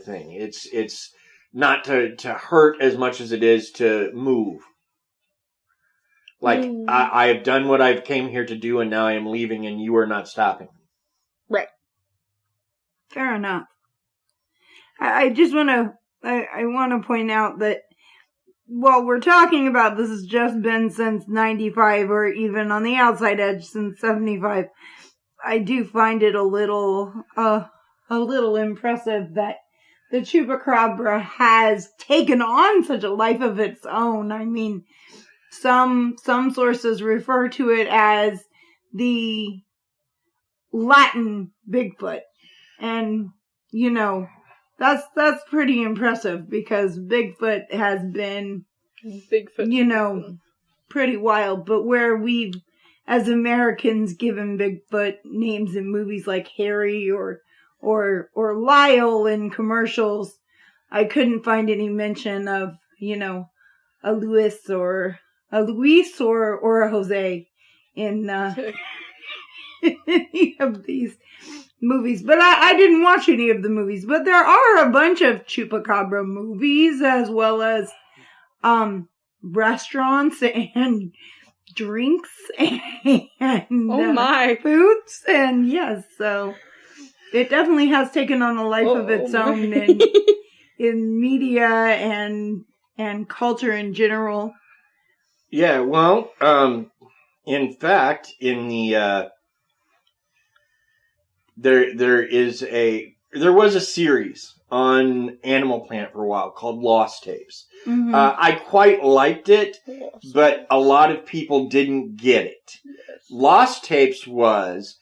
thing. It's not to hurt as much as it is to move. Like, I have done what I've came here to do, and now I am leaving, and you are not stopping me. Right. Fair enough. I just want to, I want to point out that while we're talking about this has just been since 95 or even on the outside edge since 75, I do find it a little impressive that the Chupacabra has taken on such a life of its own. I mean, some sources refer to it as the Latin Bigfoot. And, you know, that's pretty impressive because Bigfoot has been, you know, pretty wild. But where we've, as Americans, given Bigfoot names in movies like Harry or Lyle in commercials, I couldn't find any mention of, you know, a Luis or a Jose in any of these movies. But I didn't watch any of the movies. But there are a bunch of Chupacabra movies as well as restaurants and drinks and foods. And yes, so it definitely has taken on a life of its own in media and culture in general. Yeah, well, in fact, in the there was a series on Animal Planet for a while called Lost Tapes. Mm-hmm. I quite liked it, but a lot of people didn't get it. Yes. Lost Tapes was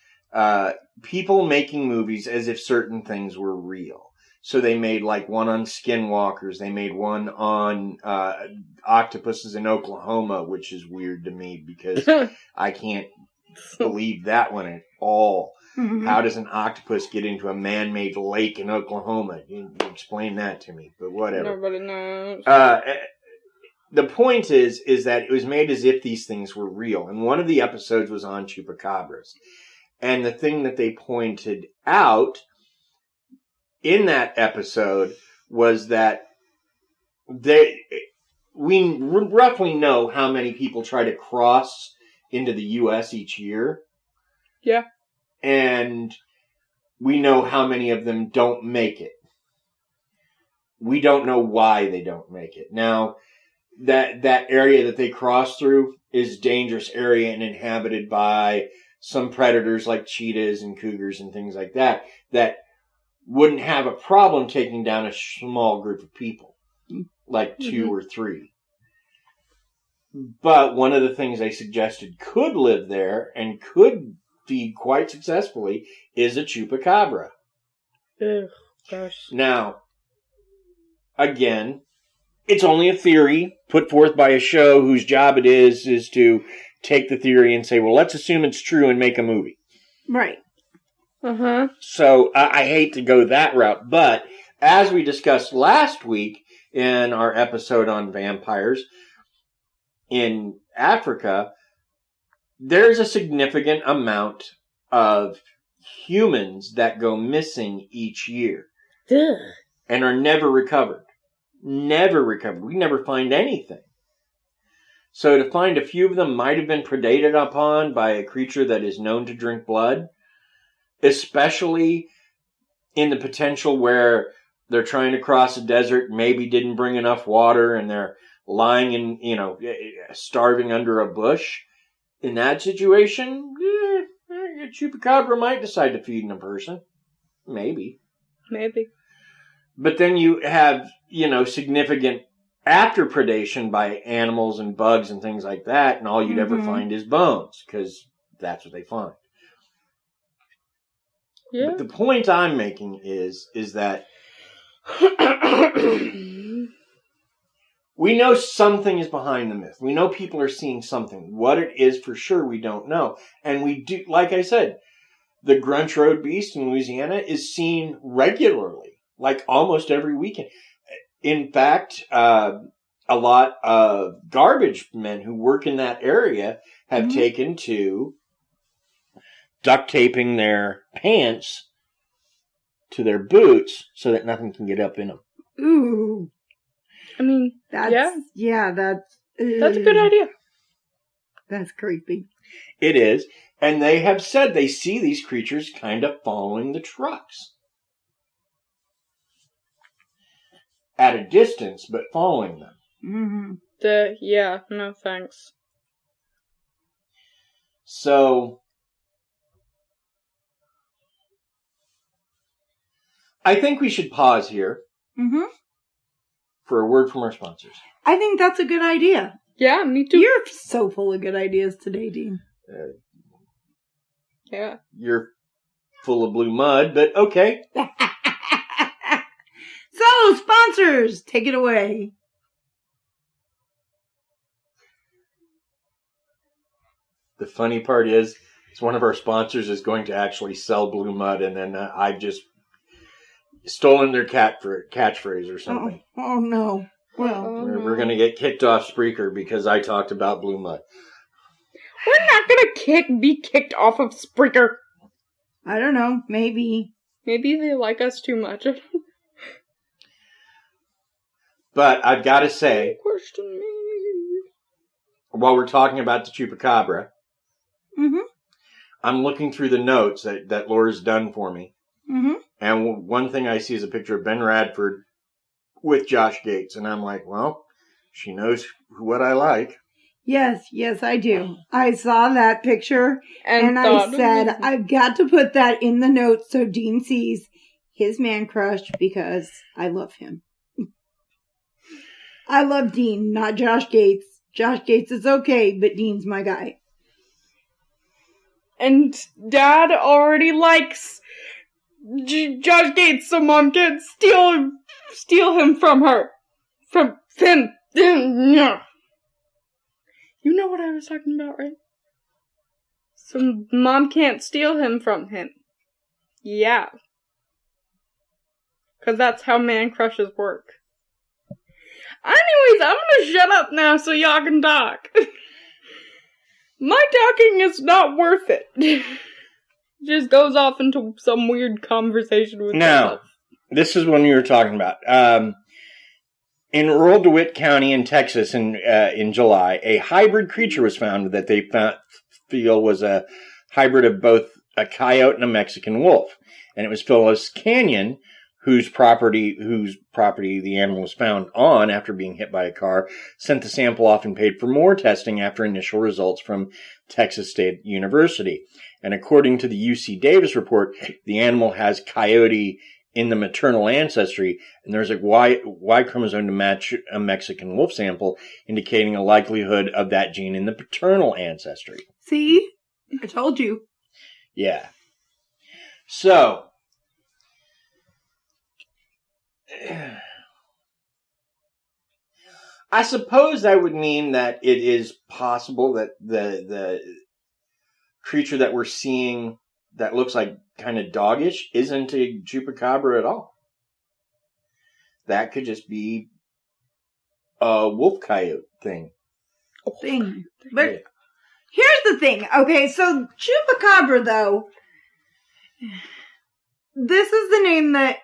people making movies as if certain things were real. So they made like one on skinwalkers. They made one on octopuses in Oklahoma, which is weird to me because I can't believe that one at all. Mm-hmm. How does an octopus get into a man-made lake in Oklahoma? You explain that to me, but whatever. Nobody knows. The point is that it was made as if these things were real. And one of the episodes was on chupacabras. And the thing that they pointed out in that episode was that we roughly know how many people try to cross into the U.S. each year. Yeah. And we know how many of them don't make it. We don't know why they don't make it. Now, that area that they cross through is a dangerous area and inhabited by some predators like cheetahs and cougars and things like that wouldn't have a problem taking down a small group of people, like 2 or 3. But one of the things they suggested could live there and could feed quite successfully is a chupacabra. Ugh, gosh. Now, again, it's only a theory put forth by a show whose job it is to take the theory and say, well, let's assume it's true and make a movie. Right. Uh-huh. So I hate to go that route, but as we discussed last week in our episode on vampires in Africa, there's a significant amount of humans that go missing each year. Ugh. And are never recovered. Never recovered. We never find anything. So to find a few of them might have been predated upon by a creature that is known to drink blood, especially in the potential where they're trying to cross a desert, maybe didn't bring enough water, and they're lying in, starving under a bush. In that situation, a chupacabra might decide to feed a person. Maybe. But then you have, significant after predation by animals and bugs and things like that, and all you'd ever find is bones, because that's what they find. Yeah. But the point I'm making is that we know something is behind the myth. We know people are seeing something. What it is for sure, we don't know. And we do, like I said, the Grunch Road beast in Louisiana is seen regularly, like almost every weekend. In fact, a lot of garbage men who work in that area have taken to duct taping their pants to their boots so that nothing can get up in them. Ooh. I mean, That's that's a good idea. That's creepy. It is. And they have said they see these creatures kind of following the trucks. At a distance, but following them. Mm-hmm. No thanks. So, I think we should pause here for a word from our sponsors. I think that's a good idea. Yeah, me too. You're so full of good ideas today, Dean. Yeah. You're full of blue mud, but okay. So, sponsors, take it away. The funny part is one of our sponsors is going to actually sell blue mud, and then I've just stolen their catchphrase or something. Oh no. Well, We're going to get kicked off Spreaker because I talked about blue mud. We're not gonna be kicked off of Spreaker. I don't know. Maybe. Maybe they like us too much. But I've got to say, Question me. while we're talking about the Chupacabra, Mm-hmm. I'm looking through the notes that Laura's done for me. Mm-hmm. And one thing I see is a picture of Ben Radford with Josh Gates. And I'm like, well, she knows what I like. Yes, I do. I saw that picture and I thought, said, I've got to put that in the notes so Dean sees his man crush because I love him. I love Dean, not Josh Gates. Josh Gates is okay, but Dean's my guy. And Dad already likes Josh Gates, so Mom can't steal him from her. From him. No. You know what I was talking about, right? So Mom can't steal him from him. Yeah. 'Cause that's how man crushes work. Anyways, I'm gonna shut up now so y'all can talk. My talking is not worth it. Just goes off into some weird conversation with myself. This is one you were talking about. In rural DeWitt County in Texas in July, a hybrid creature was found that they feel was a hybrid of both a coyote and a Mexican wolf. And it was Phyllis Canyon, whose property the animal was found on after being hit by a car, sent the sample off and paid for more testing after initial results from Texas State University. And according to the UC Davis report, the animal has coyote in the maternal ancestry, and there's a Y chromosome to match a Mexican wolf sample, indicating a likelihood of that gene in the paternal ancestry. See? I told you. Yeah. So, I suppose that would mean that it is possible that the creature that we're seeing that looks like kind of doggish isn't a Chupacabra at all. That could just be a wolf coyote thing. But here's the thing. Okay, so Chupacabra, though, this is the name that,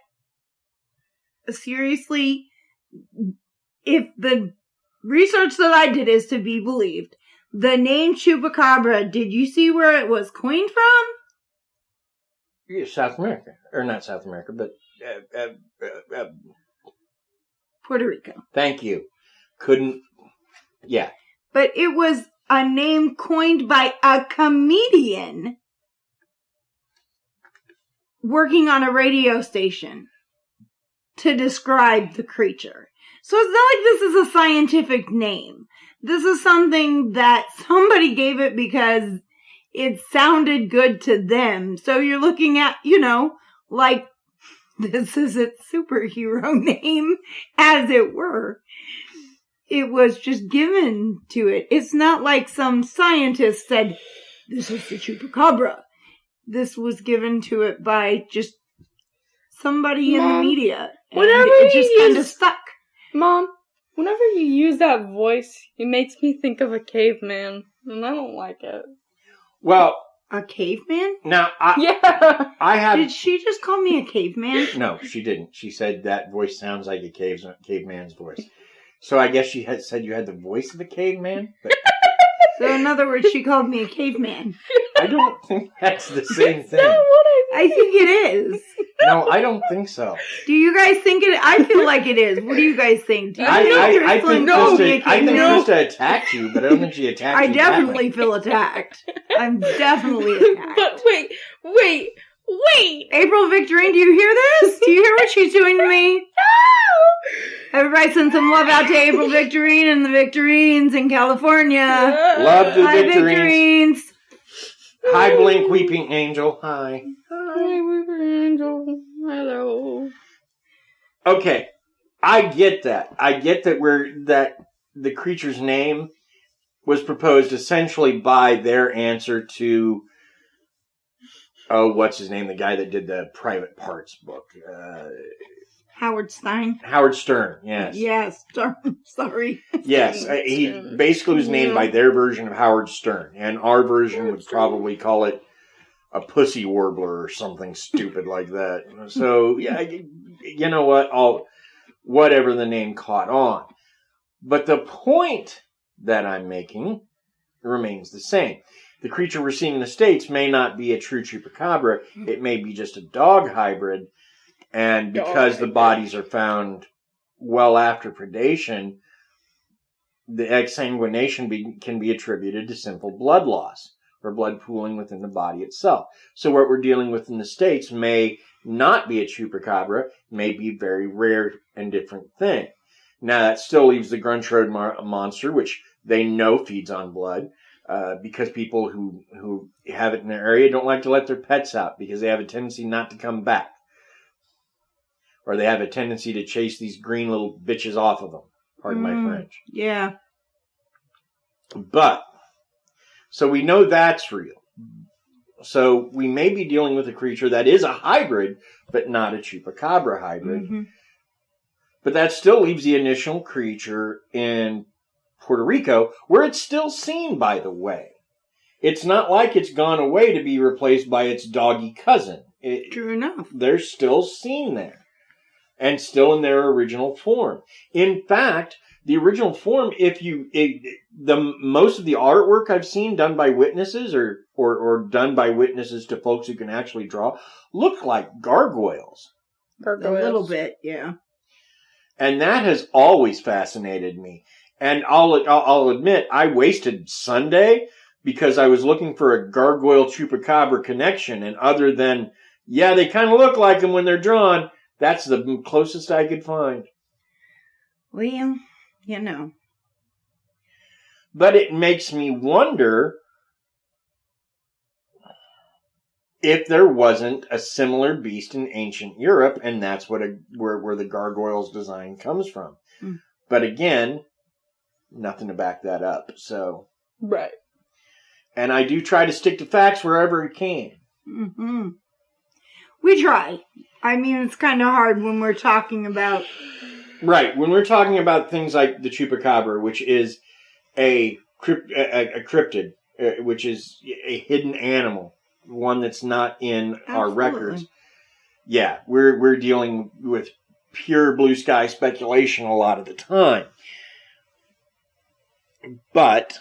seriously, if the research that I did is to be believed, the name Chupacabra, did you see where it was coined from? Yeah, South America. Or not South America, but... Puerto Rico. Thank you. Yeah. But it was a name coined by a comedian working on a radio station to describe the creature. So it's not like this is a scientific name. This is something that somebody gave it because it sounded good to them. So you're looking at, like, this is its superhero name, as it were. It was just given to it. It's not like some scientist said, this is the Chupacabra. This was given to it by just somebody in the media. And it just kind of stuck. Mom, whenever you use that voice, it makes me think of a caveman, and I don't like it. Well, A caveman? Now, Yeah. I have... Did she just call me a caveman? No, she didn't. She said that voice sounds like a caveman's voice. So I guess she had said you had the voice of a caveman? But So in other words, she called me a caveman. I don't think that's the same thing. That's not what I mean. I think it is. No, I don't think so. Do you guys think it? I feel like it is. What do you guys think? Do you I think caveman? Krista attacked you, but I don't think she attacked I you. definitely feel attacked. I'm definitely attacked. But wait. April Victorine, do you hear this? Do you hear what she's doing to me? Everybody send some love out to April Victorine and the Victorines in California. Love the Hi, Victorines. Victorines. Hi, Blink Weeping Angel. Hi. Hi, Weeping Angel. Hello. Okay, I get that. I get that the creature's name was proposed essentially by their answer to, what's his name? The guy that did the Private Parts book. Howard Stein. Howard Stern, yes. Yes, sorry. Yes, he basically was named by their version of Howard Stern, and our version would probably call it a pussy warbler or something stupid like that. So, yeah, you know what? Whatever the name caught on. But the point that I'm making remains the same. The creature we're seeing in the States may not be a true Chupacabra. It may be just a dog hybrid. And because the bodies are found well after predation, the exsanguination can be attributed to simple blood loss or blood pooling within the body itself. So what we're dealing with in the States may not be a Chupacabra, may be a very rare and different thing. Now that still leaves the Grunch Road monster, which they know feeds on blood, because people who have it in their area don't like to let their pets out because they have a tendency not to come back. Or they have a tendency to chase these green little bitches off of them. Pardon my French. Yeah. But, so we know that's real. So we may be dealing with a creature that is a hybrid, but not a Chupacabra hybrid. Mm-hmm. But that still leaves the initial creature in Puerto Rico, where it's still seen, by the way. It's not like it's gone away to be replaced by its doggy cousin. True enough. They're still seen there. And still in their original form. In fact, the original form, most of the artwork I've seen done by witnesses or done by witnesses to folks who can actually draw look like gargoyles. A little bit, yeah. And that has always fascinated me. And I'll admit, I wasted Sunday because I was looking for a gargoyle Chupacabra connection. And other than, yeah, they kind of look like them when they're drawn, that's the closest I could find. Well, you know. But it makes me wonder if there wasn't a similar beast in ancient Europe, and that's where the gargoyle's design comes from. Mm. But again, nothing to back that up. So, right. And I do try to stick to facts wherever I can. Mm-hmm. We try. I mean, it's kind of hard when we're talking about... Right, when we're talking about things like the Chupacabra, which is a cryptid, which is a hidden animal, one that's not in our records. Yeah, we're dealing with pure blue sky speculation a lot of the time. But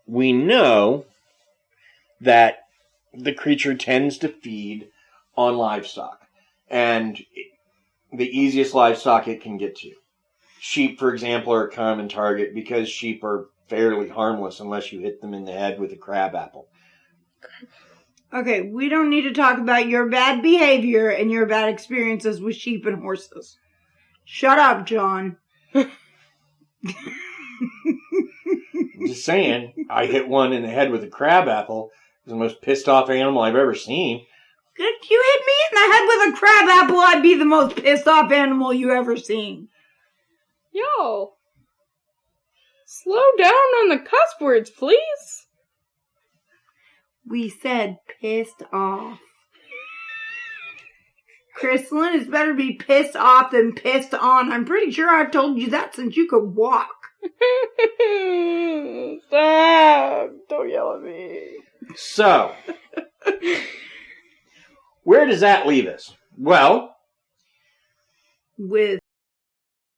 we know that the creature tends to feed on livestock. And the easiest livestock it can get to. Sheep, for example, are a common target because sheep are fairly harmless unless you hit them in the head with a crab apple. Okay, we don't need to talk about your bad behavior and your bad experiences with sheep and horses. Shut up, John. Just saying, I hit one in the head with a crab apple. It was the most pissed off animal I've ever seen. If you hit me in the head with a crab apple, I'd be the most pissed off animal you ever seen. Yo. Slow down on the cuss words, please. We said pissed off. Crystalline, it's better be pissed off than pissed on. I'm pretty sure I've told you that since you could walk. Stop. Don't yell at me. So, where does that leave us? Well, With